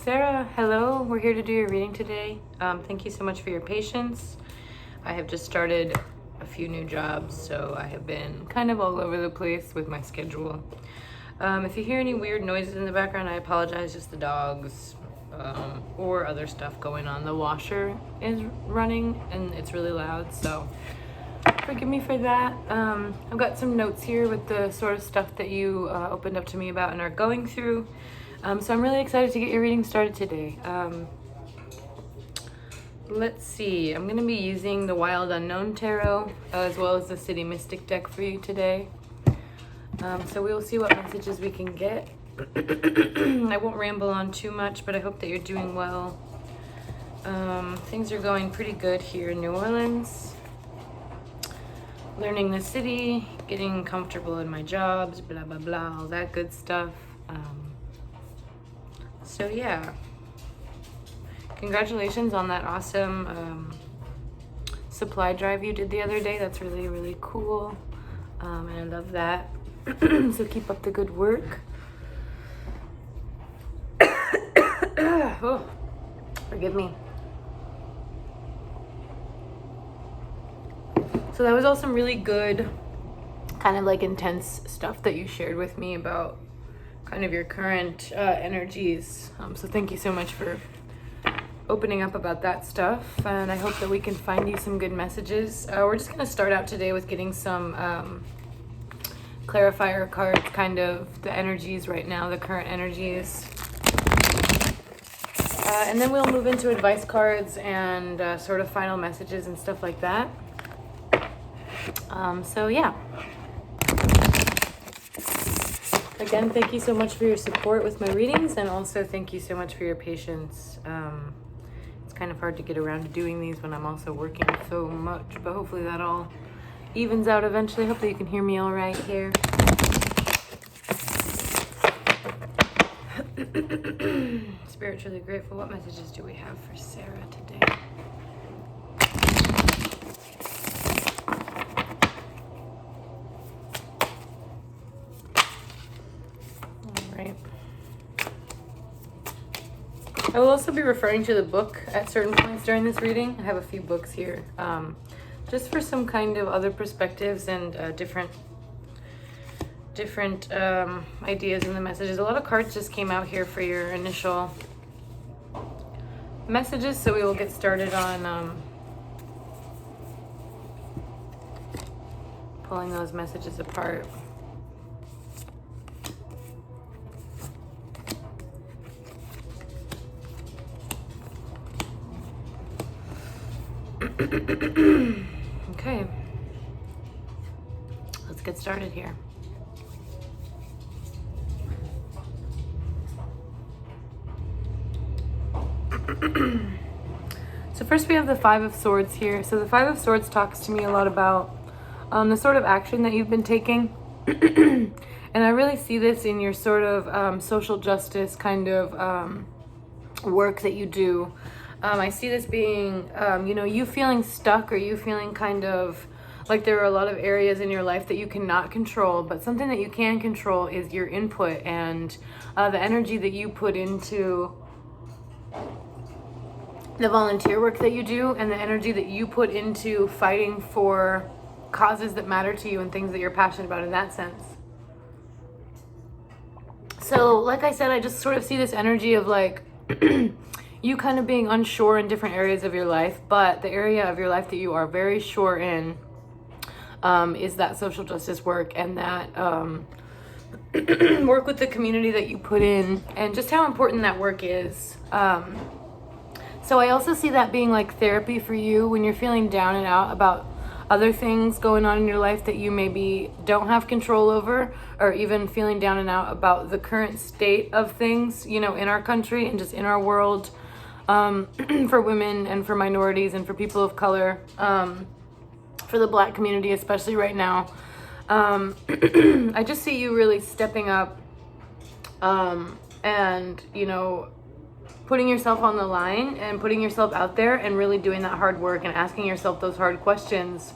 Sara, hello. We're here to do your reading today. Thank you so much for your patience. I have just started a few new jobs, so I have been kind of all over the place with my schedule. If you hear any weird noises in the background, I apologize, just the dogs or other stuff going on. The washer is running and it's really loud, so forgive me for that. I've got some notes here with the sort of stuff that you opened up to me about and are going through. So I'm really excited to get your reading started today. Let's see, I'm going to be using the Wild Unknown Tarot as well as the City Mystic deck for you today. So we will see what messages we can get. I won't ramble on too much, but I hope that you're doing well. Things are going pretty good here in New Orleans. Learning the city, getting comfortable in my jobs, blah, blah, blah, all that good stuff. So yeah, congratulations on that awesome supply drive you did the other day. That's really, really cool. And I love that. So keep up the good work. Oh, forgive me. So that was all some really good, kind of like intense stuff that you shared with me about kind of your current energies. So thank you so much for opening up about that stuff. And I hope that we can find you some good messages. We're just going to start out today with getting some clarifier cards, kind of the energies right now, the current energies. And then we'll move into advice cards and sort of final messages and stuff like that. So yeah. Again, thank you so much for your support with my readings, and also thank you so much for your patience. It's kind of hard to get around to doing these when I'm also working so much, but hopefully that all evens out eventually. Hope that you can hear me all right here. Spiritually grateful. What messages do we have for Sara today? I will also be referring to the book at certain points during this reading. I have a few books here, just for some kind of other perspectives and different ideas in the messages. A lot of cards just came out here for your initial messages, so we will get started on pulling those messages apart. Okay, let's get started here. So first we have the Five of Swords here. So the Five of Swords talks to me a lot about the sort of action that you've been taking. And I really see this in your sort of social justice kind of work that you do. I see this being, you feeling stuck, or you feeling kind of like there are a lot of areas in your life that you cannot control, but something that you can control is your input and the energy that you put into the volunteer work that you do, and the energy that you put into fighting for causes that matter to you and things that you're passionate about in that sense. So like I said, I just sort of see this energy of like you kind of being unsure in different areas of your life, but the area of your life that you are very sure in is that social justice work and that work with the community that you put in, and just how important that work is. So I also see that being like therapy for you when you're feeling down and out about other things going on in your life that you maybe don't have control over, or even feeling down and out about the current state of things, in our country and just in our world, for women and for minorities and for people of color, for the Black community, especially right now. I just see you really stepping up, and, putting yourself on the line and putting yourself out there and really doing that hard work and asking yourself those hard questions.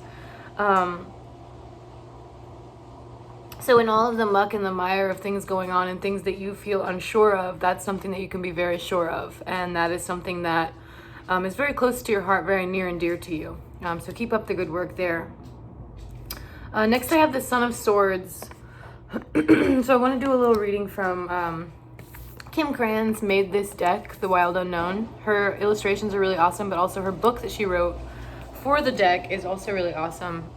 So in all of the muck and the mire of things going on and things that you feel unsure of, that's something that you can be very sure of. And that is something that is very close to your heart, very near and dear to you. So keep up the good work there. Next I have the Son of Swords. So I want to do a little reading from Kim Kranz made this deck, The Wild Unknown. Her illustrations are really awesome, but also her book that she wrote for the deck is also really awesome.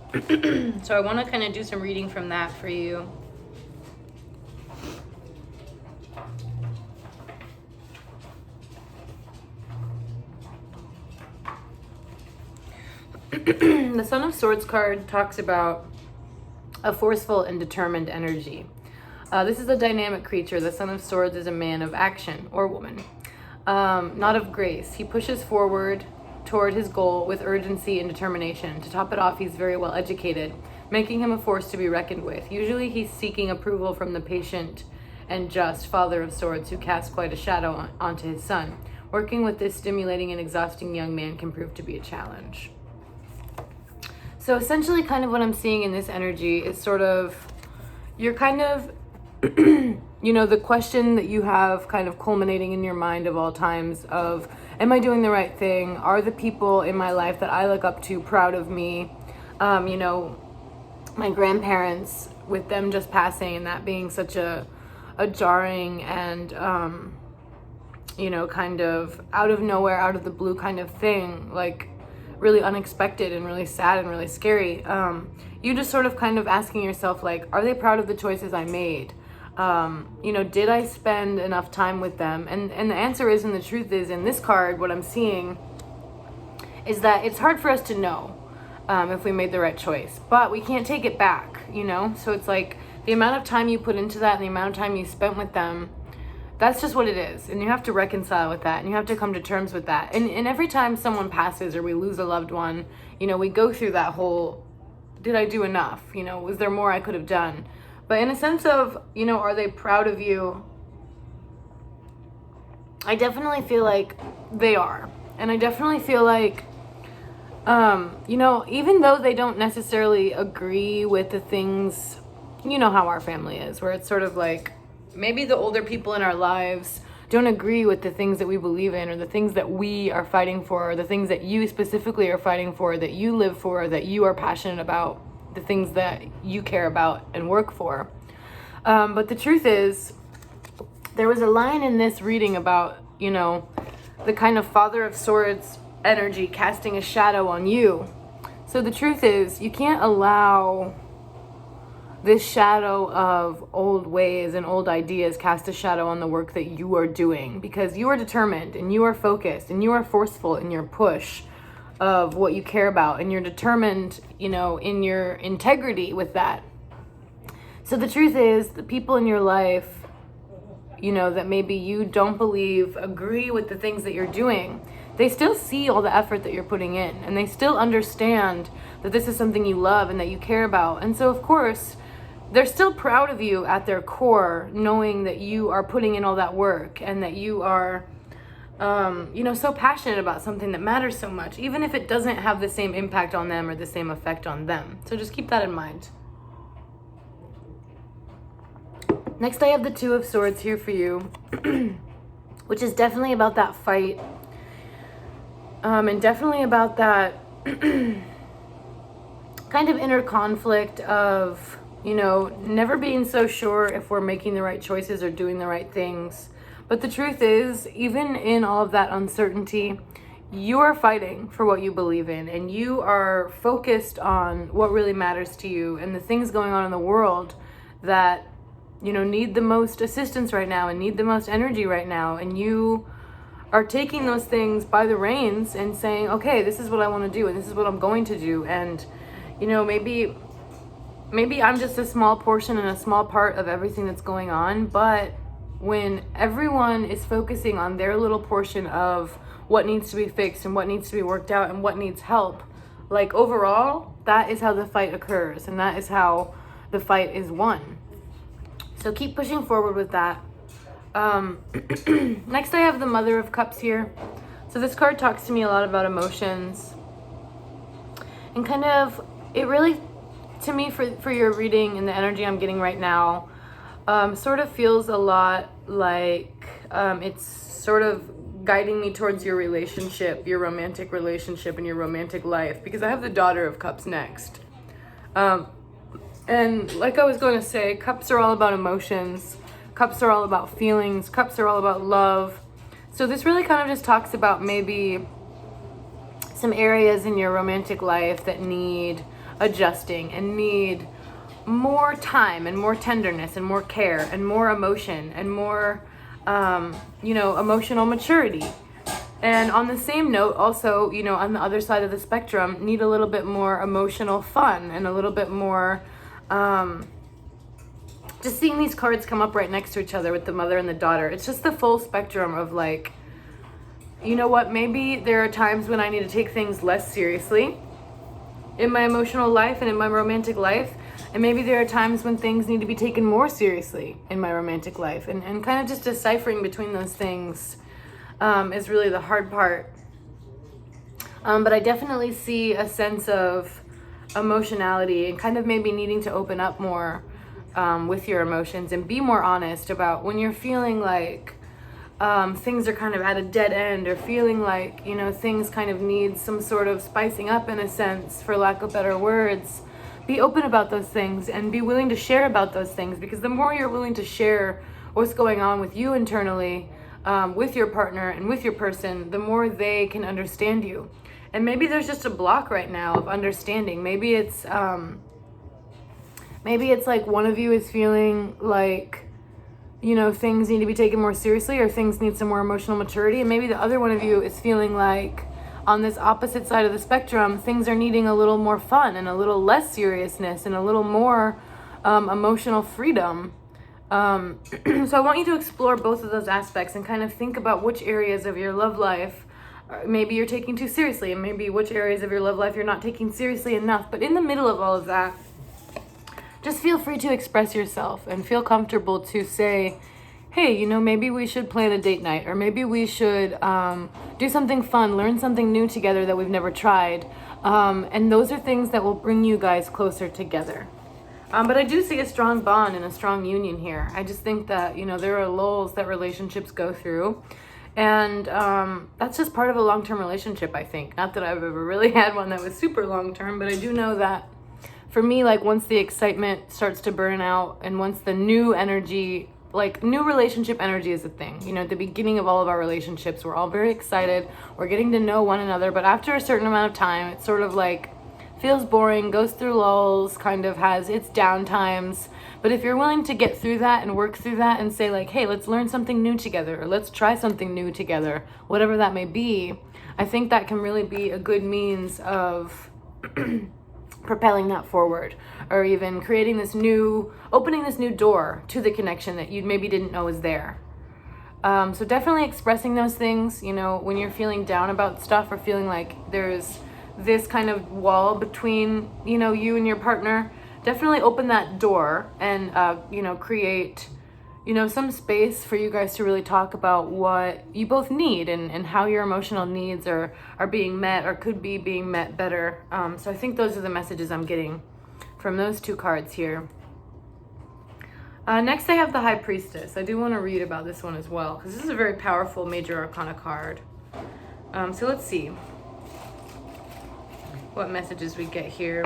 So I want to kind of do some reading from that for you. The Son of Swords card talks about a forceful and determined energy. This is a dynamic creature. The Son of Swords is a man of action, or woman, not of grace. He pushes forward toward his goal with urgency and determination. To top it off, he's very well educated, making him a force to be reckoned with. Usually he's seeking approval from the patient and just Father of Swords, who casts quite a shadow onto his son. Working with this stimulating and exhausting young man can prove to be a challenge. So essentially kind of what I'm seeing in this energy is sort of, you're kind of, you know, the question that you have kind of culminating in your mind of all times of, am I doing the right thing? Are the people in my life that I look up to proud of me? You know, my grandparents, with them just passing and that being such a jarring and, you know, kind of out of nowhere, out of the blue kind of thing, like really unexpected and really sad and really scary. You just sort of kind of asking yourself, like, are they proud of the choices I made? You know, did I spend enough time with them? And the answer is, and the truth is, in this card, what I'm seeing is that it's hard for us to know if we made the right choice, but we can't take it back, you know? So it's like the amount of time you put into that and the amount of time you spent with them, that's just what it is. And you have to reconcile with that and you have to come to terms with that. And every time someone passes or we lose a loved one, you know, we go through that whole, did I do enough? You know, was there more I could have done? But in a sense of, you know, are they proud of you? I definitely feel like they are. And I definitely feel like, you know, even though they don't necessarily agree with the things, you know how our family is, where it's sort of like, maybe the older people in our lives don't agree with the things that we believe in or the things that we are fighting for, or the things that you specifically are fighting for, that you live for, that you are passionate about, the things that you care about and work for. But the truth is, there was a line in this reading about, you know, the kind of Father of Swords energy casting a shadow on you. So the truth is, you can't allow this shadow of old ways and old ideas cast a shadow on the work that you are doing, because you are determined and you are focused and you are forceful in your push of what you care about, and you're determined, you know, in your integrity with that. So the truth is, the people in your life, you know, that maybe you don't believe agree with the things that you're doing, they still see all the effort that you're putting in, and they still understand that this is something you love and that you care about. And so of course they're still proud of you at their core, knowing that you are putting in all that work and that you are you know, so passionate about something that matters so much, even if it doesn't have the same impact on them or the same effect on them. So just keep that in mind. Next, I have the Two of Swords here for you, which is definitely about that fight, and definitely about that kind of inner conflict of, you know, never being so sure if we're making the right choices or doing the right things. But the truth is, even in all of that uncertainty, you are fighting for what you believe in, and you are focused on what really matters to you and the things going on in the world that, you know, need the most assistance right now and need the most energy right now. And you are taking those things by the reins and saying, okay, this is what I want to do and this is what I'm going to do. And, you know, maybe I'm just a small portion and a small part of everything that's going on, but when everyone is focusing on their little portion of what needs to be fixed and what needs to be worked out and what needs help, like overall, that is how the fight occurs and that is how the fight is won. So keep pushing forward with that. Next, I have the Mother of Cups here. So this card talks to me a lot about emotions and kind of, it really to me, for your reading and the energy I'm getting right now, sort of feels a lot like it's sort of guiding me towards your relationship, your romantic relationship, and your romantic life, because I have the Daughter of Cups next. And like I was going to say, cups are all about emotions. Cups are all about feelings. Cups are all about love. So this really kind of just talks about maybe some areas in your romantic life that need adjusting and need more time and more tenderness and more care and more emotion and more, emotional maturity. And on the same note, also, on the other side of the spectrum, need a little bit more emotional fun and a little bit more, just seeing these cards come up right next to each other with the Mother and the Daughter. It's just the full spectrum of like, you know what, maybe there are times when I need to take things less seriously in my emotional life and in my romantic life. And maybe there are times when things need to be taken more seriously in my romantic life. And kind of just deciphering between those things is really the hard part. But I definitely see a sense of emotionality and kind of maybe needing to open up more with your emotions and be more honest about when you're feeling like things are kind of at a dead end, or feeling like, things kind of need some sort of spicing up in a sense, for lack of better words. Be open about those things and be willing to share about those things, because the more you're willing to share what's going on with you internally, with your partner and with your person, the more they can understand you. And maybe there's just a block right now of understanding. Maybe it's like one of you is feeling like, things need to be taken more seriously, or things need some more emotional maturity. And maybe the other one of you is feeling like, on this opposite side of the spectrum, things are needing a little more fun and a little less seriousness and a little more emotional freedom. So I want you to explore both of those aspects and kind of think about which areas of your love life maybe you're taking too seriously, and maybe which areas of your love life you're not taking seriously enough. But in the middle of all of that, just feel free to express yourself and feel comfortable to say, hey, maybe we should plan a date night, or maybe we should do something fun, learn something new together that we've never tried. And those are things that will bring you guys closer together. But I do see a strong bond and a strong union here. I just think that, there are lulls that relationships go through. And that's just part of a long-term relationship, I think. Not that I've ever really had one that was super long-term, but I do know that for me, like, once the excitement starts to burn out, and once the new energy, like new relationship energy is a thing. At the beginning of all of our relationships, we're all very excited. We're getting to know one another. But after a certain amount of time, it's sort of like feels boring, goes through lulls, kind of has its down times. But if you're willing to get through that and work through that and say like, hey, let's learn something new together, or let's try something new together, whatever that may be, I think that can really be a good means of propelling that forward, or even opening this new door to the connection that you maybe didn't know was there. So definitely expressing those things, when you're feeling down about stuff, or feeling like there's this kind of wall between, you and your partner, definitely open that door and, create, some space for you guys to really talk about what you both need, and how your emotional needs are being met, or could be being met better. So I think those are the messages I'm getting from those two cards here. Next I have the High Priestess. I do want to read about this one as well, because this is a very powerful Major Arcana card. So let's see what messages we get here.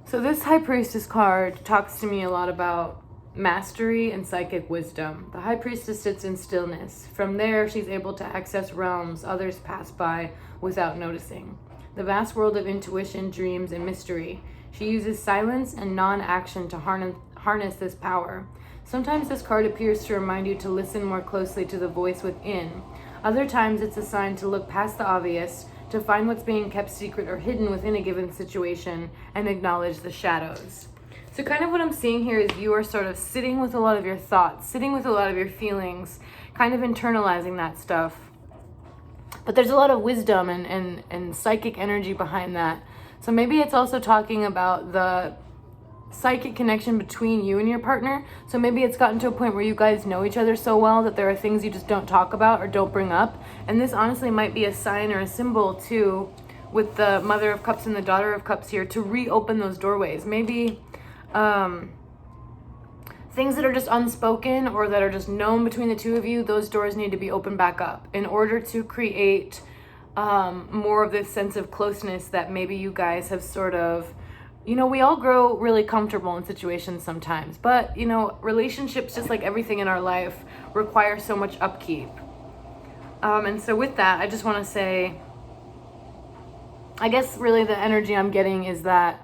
So this High Priestess card talks to me a lot about mastery and psychic wisdom. The High Priestess sits in stillness. From there, she's able to access realms others pass by without noticing. The vast world of intuition, dreams, and mystery. She uses silence and non-action to harness this power. Sometimes this card appears to remind you to listen more closely to the voice within. Other times it's a sign to look past the obvious, to find what's being kept secret or hidden within a given situation, and acknowledge the shadows. So kind of what I'm seeing here is you are sort of sitting with a lot of your thoughts, sitting with a lot of your feelings, kind of internalizing that stuff. But there's a lot of wisdom and psychic energy behind that. So maybe it's also talking about the psychic connection between you and your partner. So maybe it's gotten to a point where you guys know each other so well that there are things you just don't talk about or don't bring up. And this honestly might be a sign or a symbol too, with the Mother of Cups and the Daughter of Cups here, to reopen those doorways. Maybe things that are just unspoken or that are just known between the two of you, those doors need to be opened back up in order to create more of this sense of closeness that maybe you guys have sort of, you know, we all grow really comfortable in situations sometimes, but, you know, relationships, just like everything in our life, require so much upkeep. And so with that, I just want to say, I guess really the energy I'm getting is that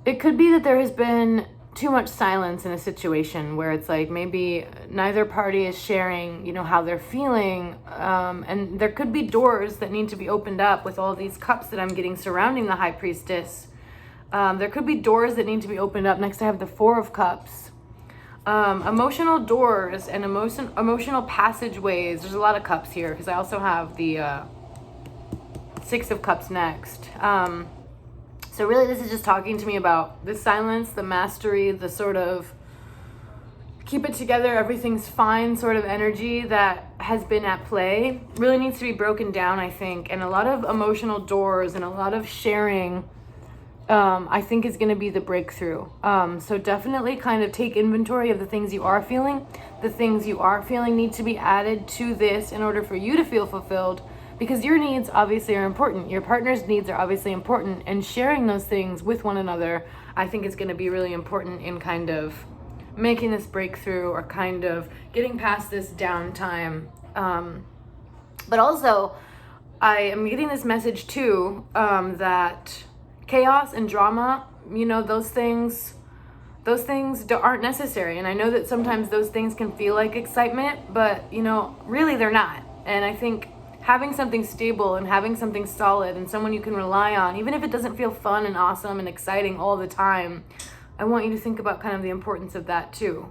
it could be that there has been too much silence in a situation where it's like maybe neither party is sharing, you know, how they're feeling. And there could be doors that need to be opened up with all these cups that I'm getting surrounding the High Priestess. There could be doors that need to be opened up. Next I have the Four of Cups. Emotional doors and emotional passageways. There's a lot of cups here because I also have the Six of Cups next. So really this is just talking to me about the silence, the mastery, the sort of keep it together, everything's fine sort of energy that has been at play. Really needs to be broken down, I think. And a lot of emotional doors and a lot of sharing, I think is going to be the breakthrough. So definitely kind of take inventory of the things you are feeling. The things you are feeling need to be added to this in order for you to feel fulfilled. Because your needs obviously are important. Your partner's needs are obviously important. And sharing those things with one another, I think is going to be really important in kind of making this breakthrough or kind of getting past this downtime. But also, I am getting this message too, that chaos and drama, you know, those things aren't necessary. And I know that sometimes those things can feel like excitement, but, you know, really they're not. And I think having something stable and having something solid and someone you can rely on, even if it doesn't feel fun and awesome and exciting all the time, I want you to think about kind of the importance of that too.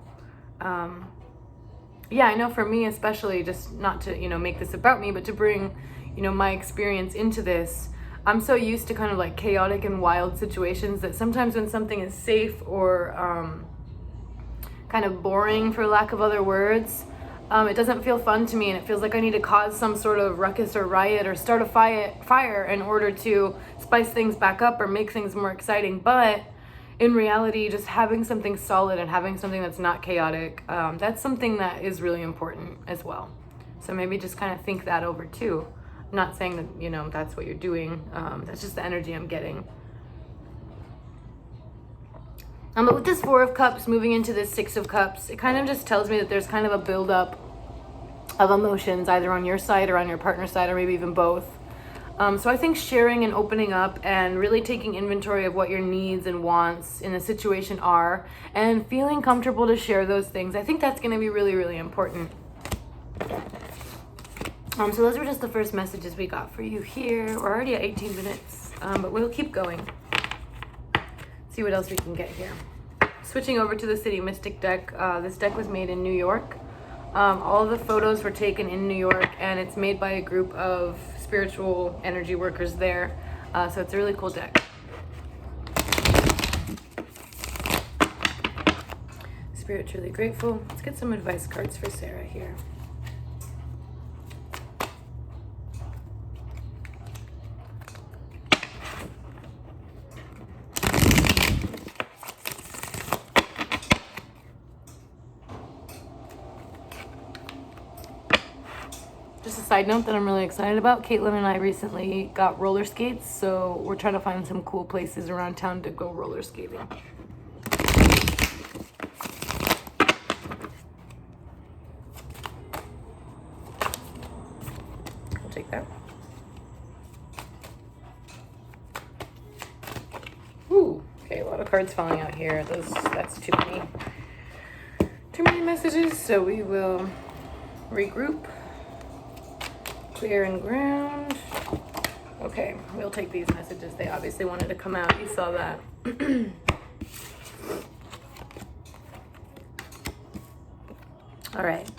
Yeah, I know for me especially, just not to, you know, make this about me, but to bring, you know, my experience into this, I'm so used to kind of like chaotic and wild situations that sometimes when something is safe or kind of boring, for lack of other words, it doesn't feel fun to me, and it feels like I need to cause some sort of ruckus or riot or start a fire in order to spice things back up or make things more exciting. But in reality, just having something solid and having something that's not chaotic, that's something that is really important as well. So maybe just kind of think that over too. I'm not saying that, you know, that's what you're doing. That's just the energy I'm getting. But with this Four of Cups moving into this Six of Cups, it kind of just tells me that there's kind of a buildup of emotions either on your side or on your partner's side, or maybe even both. So I think sharing and opening up and really taking inventory of what your needs and wants in a situation are, and feeling comfortable to share those things, I think that's going to be really, really important. So those were just the first messages we got for you here. We're already at 18 minutes, but we'll keep going. See what else we can get here. Switching over to the City Mystic deck. This deck was made in New York. All of the photos were taken in New York, and it's made by a group of spiritual energy workers there. So it's a really cool deck. Spiritually grateful. Let's get some advice cards for Sara here. Just a side note that I'm really excited about. Caitlin and I recently got roller skates, so we're trying to find some cool places around town to go roller skating. I'll take that. Ooh, okay, a lot of cards falling out here. That's too many messages, so we will regroup. Clear and ground. Okay, we'll take these messages. They obviously wanted to come out. You saw that. All right.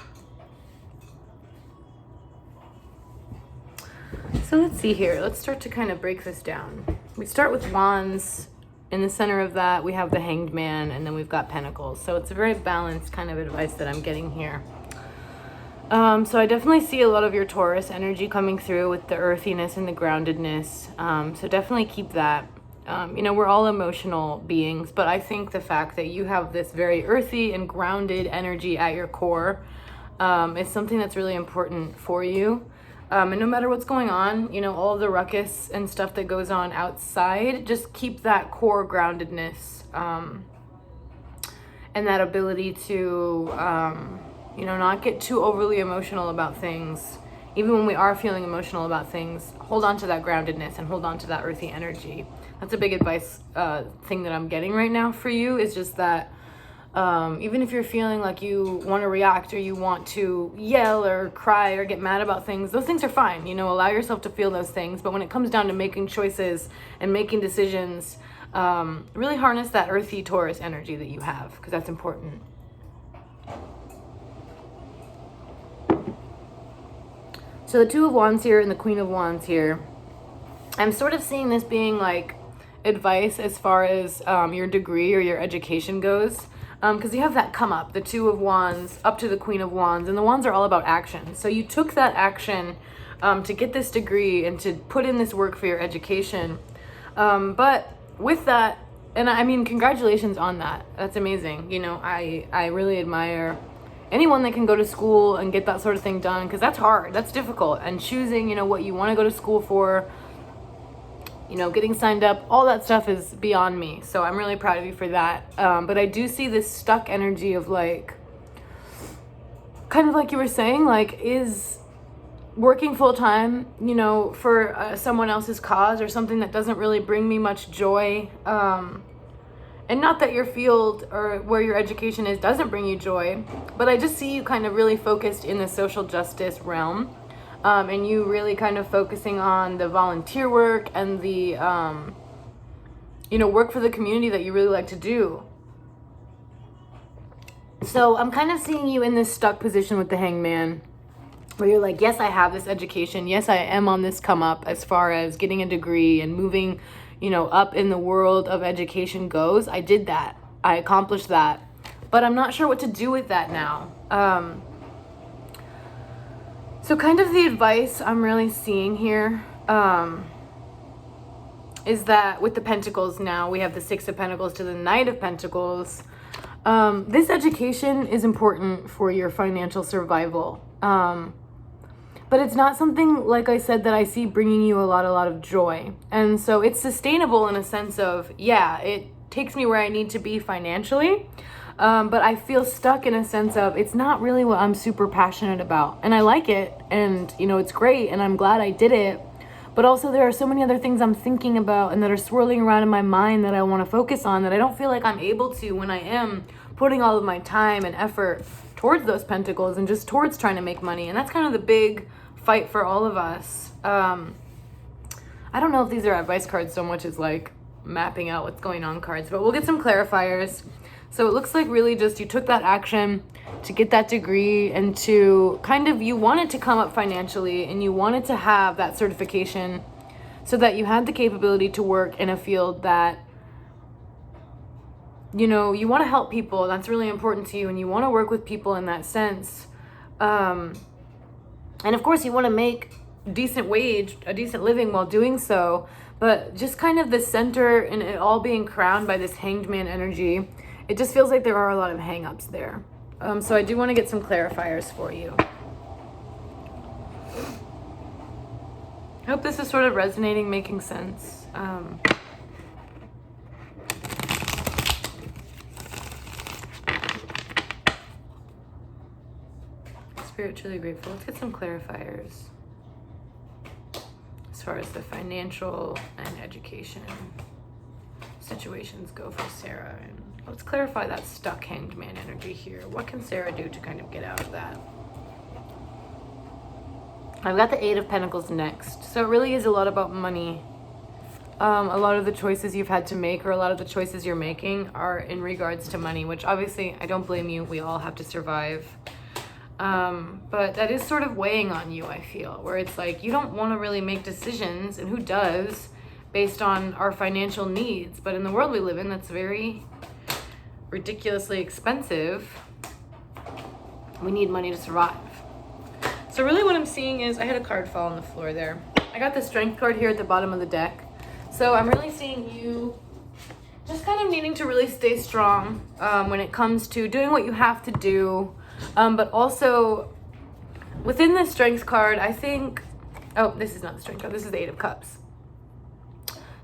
So let's see here. Let's start to kind of break this down. We start with Wands in the center of that, we have the Hanged Man, and then we've got Pentacles. So it's a very balanced kind of advice that I'm getting here. So I definitely see a lot of your Taurus energy coming through with the earthiness and the groundedness. So definitely keep that. We're all emotional beings, but I think the fact that you have this very earthy and grounded energy at your core is something that's really important for you. And no matter what's going on, all of the ruckus and stuff that goes on outside, just keep that core groundedness and that ability to, not get too overly emotional about things. Even when we are feeling emotional about things, hold on to that groundedness and hold on to that earthy energy. That's a big advice thing that I'm getting right now for you, is just that even if you're feeling like you want to react or you want to yell or cry or get mad about things, those things are fine. Allow yourself to feel those things. But when it comes down to making choices and making decisions, really harness that earthy Taurus energy that you have, because that's important. So the Two of Wands here and the Queen of Wands here, I'm sort of seeing this being like advice as far as your degree or your education goes. Because you have that come up, the Two of Wands up to the Queen of Wands, and the Wands are all about action. So you took that action to get this degree and to put in this work for your education. But with that, and I mean, congratulations on that. That's amazing. I really admire anyone that can go to school and get that sort of thing done, because that's hard, that's difficult. And choosing, what you want to go to school for, getting signed up, all that stuff is beyond me. So I'm really proud of you for that. But I do see this stuck energy of like, kind of like you were saying, like, is working full time, for someone else's cause or something that doesn't really bring me much joy. And not that your field or where your education is doesn't bring you joy, but I just see you kind of really focused in the social justice realm. And you really kind of focusing on the volunteer work and the, work for the community that you really like to do. So I'm kind of seeing you in this stuck position with the Hangman, where you're like, yes, I have this education. Yes, I am on this come up as far as getting a degree and moving, up in the world of education goes. I did that. I accomplished that. But I'm not sure what to do with that now. So kind of the advice I'm really seeing here is that with the Pentacles now, we have the Six of Pentacles to the Knight of Pentacles. This education is important for your financial survival. But it's not something, like I said, that I see bringing you a lot of joy. And so it's sustainable in a sense of, yeah, it takes me where I need to be financially. But I feel stuck in a sense of it's not really what I'm super passionate about. And I like it, and it's great, and I'm glad I did it. But also there are so many other things I'm thinking about and that are swirling around in my mind that I want to focus on that I don't feel like I'm able to when I am putting all of my time and effort towards those pentacles and just towards trying to make money. And that's kind of the big fight for all of us. I don't know if these are advice cards so much as like mapping out what's going on cards, but we'll get some clarifiers. So it looks like really just you took that action to get that degree and to kind of, you wanted to come up financially and you wanted to have that certification so that you had the capability to work in a field that, you want to help people. That's really important to you, and you want to work with people in that sense. And of course you want to make a decent living while doing so, but just kind of the center and it all being crowned by this Hanged Man energy, it just feels like there are a lot of hang-ups there. So I do want to get some clarifiers for you. I hope this is sort of resonating, making sense. Spiritually grateful. Let's get some clarifiers as far as the financial and education situations go for Sarah. And let's clarify that stuck Hanged Man energy here. What can Sarah do to kind of get out of that? I've got the Eight of Pentacles next. So it really is a lot about money. A lot of the choices you've had to make, or a lot of the choices you're making, are in regards to money, which obviously I don't blame you. We all have to survive. But that is sort of weighing on you, I feel, where it's like you don't want to really make decisions, and who does, based on our financial needs. But in the world we live in, that's very ridiculously expensive. We need money to survive. So really what I'm seeing is, I had a card fall on the floor there. I got the strength card here at the bottom of the deck. So I'm really seeing you just kind of needing to really stay strong when it comes to doing what you have to do. But also within the strength card, I think, oh, this is not the strength card. This is the Eight of Cups.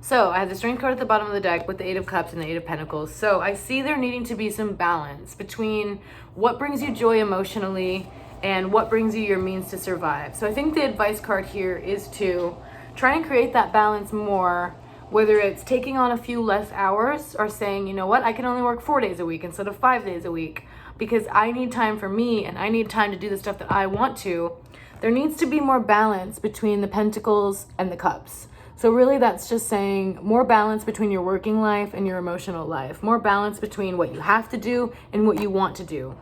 So I have the strength card at the bottom of the deck with the Eight of Cups and the Eight of Pentacles. So I see there needing to be some balance between what brings you joy emotionally and what brings you your means to survive. So I think the advice card here is to try and create that balance more, whether it's taking on a few less hours or saying, you know what, I can only work 4 days a week instead of 5 days a week because I need time for me and I need time to do the stuff that I want to. There needs to be more balance between the Pentacles and the Cups. So really that's just saying more balance between your working life and your emotional life, more balance between what you have to do and what you want to do.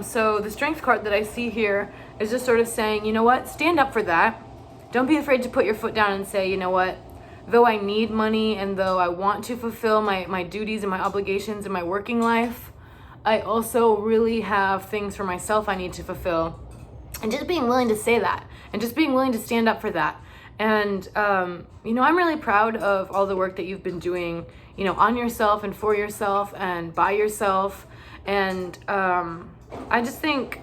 So the strength card that I see here is just sort of saying, you know what, stand up for that. Don't be afraid to put your foot down and say, you know what, though I need money and though I want to fulfill my duties and my obligations in my working life, I also really have things for myself I need to fulfill. And just being willing to say that and just being willing to stand up for that. And, you know, I'm really proud of all the work that you've been doing, you know, on yourself and for yourself and by yourself. And I just think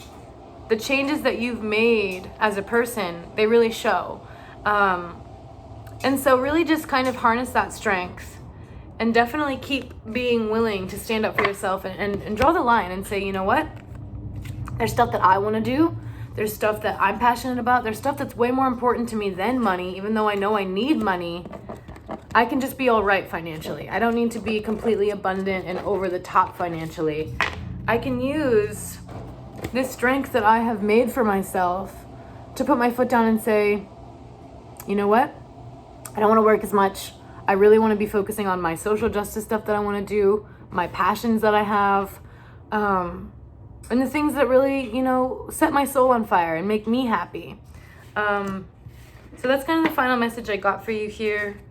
the changes that you've made as a person, they really show. And so really just kind of harness that strength and definitely keep being willing to stand up for yourself and draw the line and say, you know what, there's stuff that I want to do. There's stuff that I'm passionate about. There's stuff that's way more important to me than money. Even though I know I need money, I can just be all right financially. I don't need to be completely abundant and over the top financially. I can use this strength that I have made for myself to put my foot down and say, you know what? I don't want to work as much. I really want to be focusing on my social justice stuff that I want to do, my passions that I have, and the things that really, you know, set my soul on fire and make me happy. So that's kind of the final message I got for you here.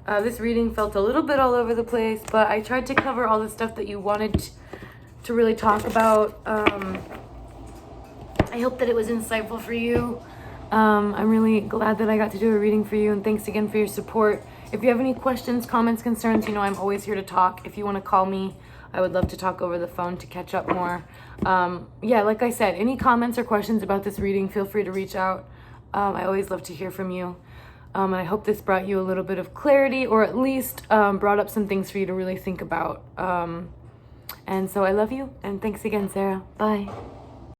This reading felt a little bit all over the place, but I tried to cover all the stuff that you wanted to really talk about. I hope that it was insightful for you. I'm really glad that I got to do a reading for you, and thanks again for your support. If you have any questions, comments, concerns, you know I'm always here to talk. If you want to call me, I would love to talk over the phone to catch up more. Yeah, like I said, any comments or questions about this reading, feel free to reach out. I always love to hear from you. And I hope this brought you a little bit of clarity, or at least brought up some things for you to really think about. And so I love you, and thanks again, Sarah. Bye.